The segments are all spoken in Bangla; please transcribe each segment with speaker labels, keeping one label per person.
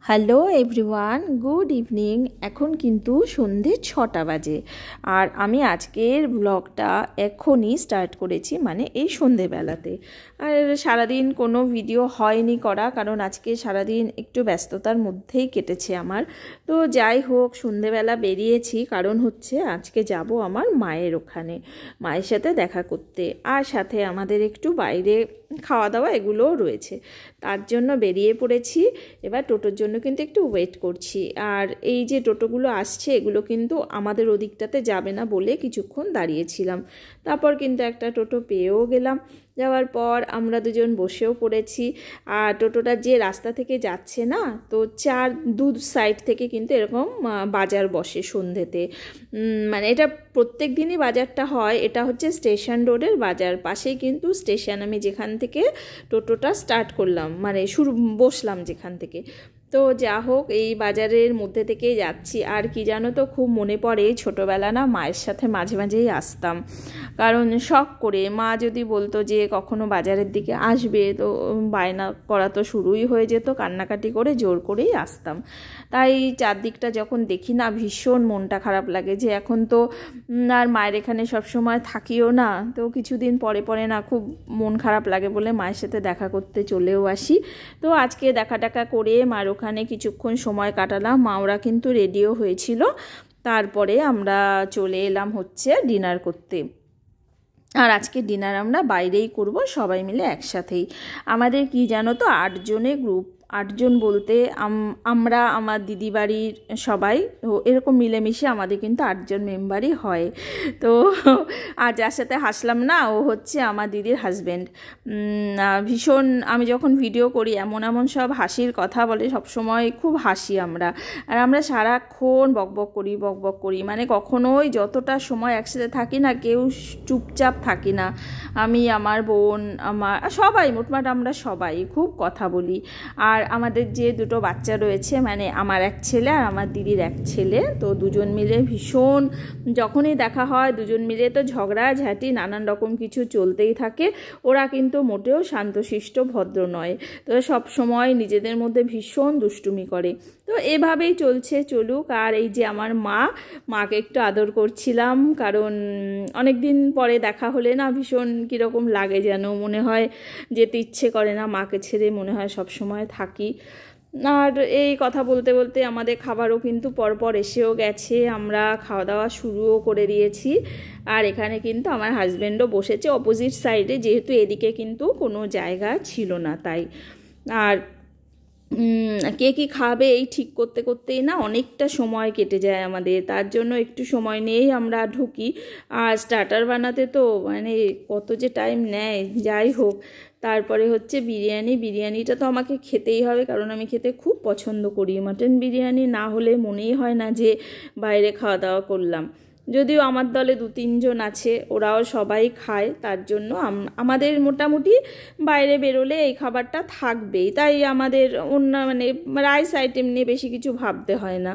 Speaker 1: Hello everyone, good evening. এখন কিন্তু সন্ধে 6টা বাজে আর আমি আজকের ব্লগটা এখনই স্টার্ট করেছি, মানে এই সন্ধেবেলাতে। আর সারাদিন কোনো ভিডিও হয়নি করা, কারণ আজকে সারাদিন একটু ব্যস্ততার মধ্যেই কেটেছে আমার। তো যাই হোক, সন্ধেবেলা বেরিয়েছি কারণ হচ্ছে আজকে যাব আমার মায়ের ওখানে, মায়ের সাথে দেখা করতে। আর সাথে আমাদের একটু বাইরে খাওয়া দাওয়া এগুলোও রয়েছে, তার জন্য বেরিয়ে পড়েছি। এবার টোটোর জন্য কিন্তু একটু ওয়েট করছি। আর এই যে টোটোগুলো আসছে এগুলো কিন্তু আমাদের ওদিকটাতে যাবে না বলে কিছুক্ষণ দাঁড়িয়েছিলাম, তারপর কিন্তু একটা টোটো পেয়েও গেলাম। যাওয়ার পর আমরা দুজন বসেও পড়েছি। আর টোটোটা যে রাস্তা থেকে যাচ্ছে না, তো দু সাইড থেকে কিন্তু এরকম বাজার বসে সন্ধ্যেতে। মানে এটা প্রত্যেক দিনই বাজারটা হয়। এটা হচ্ছে স্টেশন রোডের বাজার, পাশেই কিন্তু স্টেশন। আমি যেখান থেকে টোটোটা স্টার্ট করলাম, মানে বসলাম যেখান থেকে। তো যা হোক, এই বাজারের মধ্যে থেকেই যাচ্ছি। আর কি জানো তো, খুব মনে পড়ে ছোটোবেলা না মায়ের সাথে মাঝে মাঝেই আসতাম, কারণ শখ করে মা যদি বলতো যে কখনো বাজারের দিকে আসবে, তো বায়না করা তো শুরুই হয়ে যেত, কান্নাকাটি করে জোর করেই আসতাম। তাই চারদিকটা যখন দেখি না, ভীষণ মনটা খারাপ লাগে যে এখন তো আর মায়ের এখানে সবসময় থাকিও না, তো কিছুদিন পরে পরে না খুব মন খারাপ লাগে বলে মায়ের সাথে দেখা করতে চলেও আসি। তো আজকে দেখা টাকা করে মার ওখানে কিছুক্ষণ সময় কাটালাম। মা ওরা কিন্তু রেডিও হয়েছিল, তারপরে আমরা চলে এলাম হচ্ছে ডিনার করতে। আর আজকে ডিনার আমরা বাইরেই করব, সবাই মিলে একসাথেই। আমাদের কি জানো তো, 8 জনের গ্রুপ। 8 জন বলতে আমরা, আমার দিদি বাড়ির সবাই, এরকম মিলেমিশে আমাদের কিন্তু 8 জন মেম্বারই হয়। তো আর যার সাথে হাসলাম না, ও হচ্ছে আমার দিদির হাজব্যান্ড। ভীষণ, আমি যখন ভিডিও করি এমন এমন সব হাসির কথা বলে, সবসময় খুব হাসি আমরা। আর আমরা সারাক্ষণ বকবক করি, মানে কখনোই যতটা সময় একসাথে থাকি না, কেউ চুপচাপ থাকি না। আমি, আমার বোন, আমার সবাই, মোটমাট আমরা সবাই খুব কথা বলি। আর আমাদের যে দুটো বাচ্চা রয়েছে, মানে আমার এক ছেলে আর আমার দিদির এক ছেলে, তো দুজন মিলে ভীষণ, যখনই দেখা হয় দুজন মিলে তো ঝগড়াঝাঁটি নানান রকম কিছু চলতেই থাকে। ওরা কিন্তু মোটেও শান্তশিষ্ট ভদ্র নয়, তো সব সময় নিজেদের মধ্যে ভীষণ দুষ্টুমি করে। তো এভাবেই চলুক। আর এই যে আমার মাকে একটু আদর করছিলাম, কারণ অনেক দিন পরে দেখা হলে না ভীষণ কীরকম লাগে, যেন মনে হয় যেতে ইচ্ছে করে না, মাকে ছেড়ে মনে হয় সব সময় থাকি। আর এই কথা বলতে বলতে আমাদের খাবারও কিন্তু পরপর এসেও গেছে, আমরা খাওয়া দাওয়া শুরুও করে দিয়েছি। আর এখানে কিন্তু আমার হাজব্যান্ডও বসেছে অপোজিট সাইডে, যেহেতু এদিকে কিন্তু কোনো জায়গা ছিল না তাই। আর কে কী খাবে এই ঠিক করতে করতেই না অনেকটা সময় কেটে যায় আমাদের, তার জন্য একটু সময় নিয়েই আমরা ঢুকি। আর স্টার্টার বানাতে তো মানে কত যে টাইম নেয়। যাই হোক, তারপরে হচ্ছে বিরিয়ানিটা তো আমাকে খেতেই হবে, কারণ আমি খেতে খুব পছন্দ করি। মাটন বিরিয়ানি না হলে মনেই হয় না যে বাইরে খাওয়া দাওয়া করলাম। যদিও আমার দলে 2-3 জন আছে, ওরাও সবাই খায়, তার জন্য আমাদের মোটামুটি বাইরে বেরোলে এই খাবারটা থাকবেই। তাই আমাদের অন্য মানে রাইস আইটেম নিয়ে বেশি কিছু ভাবতে হয় না।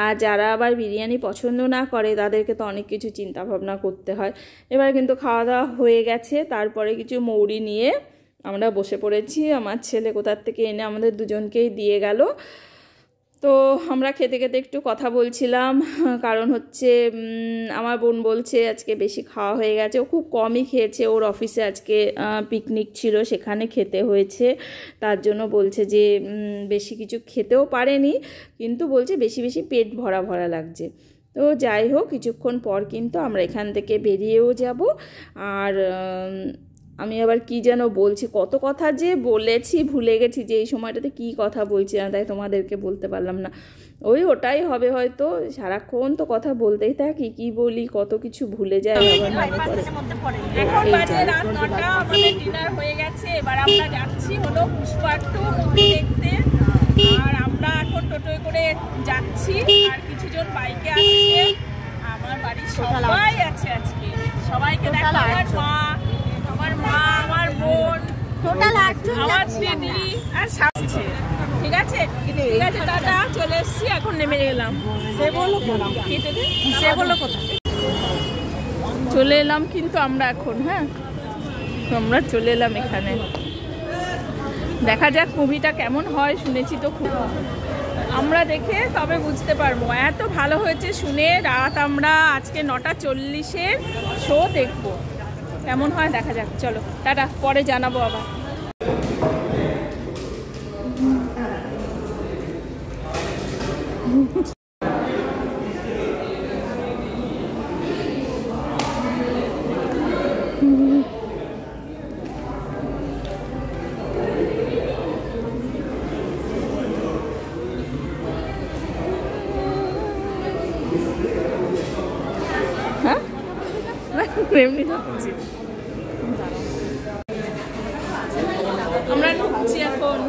Speaker 1: আর যারা আবার বিরিয়ানি পছন্দ না করে, তাদেরকে তো অনেক কিছু চিন্তা ভাবনা করতে হয়। এবার কিন্তু খাওয়া দাওয়া হয়ে গেছে, তারপরে কিছু মৌরি নিয়ে আমরা বসে পড়েছি। আমার ছেলে কোথার থেকে এনে আমাদের দুজনকেই দিয়ে গেল। তো আমরা খেতে খেতে একটু কথা বলছিলাম, কারণ হচ্ছে আমার বোন বলছে আজকে বেশি খাওয়া হয়ে গেছে। ও খুব কমই খেয়েছে, ওর অফিসে আজকে পিকনিক ছিল, সেখানে খেতে হয়েছে, তার জন্য বলছে যে বেশি কিছু খেতেও পারেনি, কিন্তু বলছে বেশি বেশি পেট ভরা ভরা লাগছে। তো যাই হোক, কিছুক্ষণ পর কিন্তু আমরা এখান থেকে বেরিয়েও যাব। আর আমি আবার কি যেন বলছি, কত কথা যে বলেছি ভুলে গেছি যে এই সময়টাতে কি কথা বলছি না, তাই তোমাদেরকে বলতে পারলাম না। ওটাই হবে হয়তো, সারাক্ষণ তো কথা বলতেই থাকি, কি বলি কত কিছু ভুলে যায়।
Speaker 2: এখন বাজে রাত 9টা, আমাদের ডিনার হয়ে গেছে। এবার আমরা যাচ্ছি হলো পুষ্পা 2 মুভি দেখতে। আর আমরা এখন টোটোয় করে যাচ্ছি, আর কিছুজন বাইকে আসছে। আমার বাড়ির সবাই আছে আজকে, সবাইকে দেখা, আমার মা, আমার বোন, টোটাল 8 জন, আমার দিদি আর সাথে। ঠিক আছে দাদা, চলে এসছি, এখন নেমে গেলাম। চলে এলাম কিন্তু আমরা এখন, হ্যাঁ আমরা চলে এলাম এখানে। দেখা যাক মুভিটা কেমন হয়, শুনেছি তো খুব, আমরা দেখে তবে বুঝতে পারবো। এত ভালো হয়েছে শুনে রাত আমরা আজকে 9:40-এর শো দেখবো, কেমন হয় দেখা যাক। চলো টাটা, পরে জানাবো আবার। হ্যাঁ এমনি ঢুকছি, আমরা ঢুকছি এখন।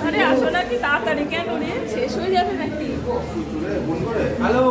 Speaker 2: আরে আসো নাকি তাড়াতাড়ি, কেন রে শেষ হয়ে যাবে নাকি?
Speaker 3: হ্যালো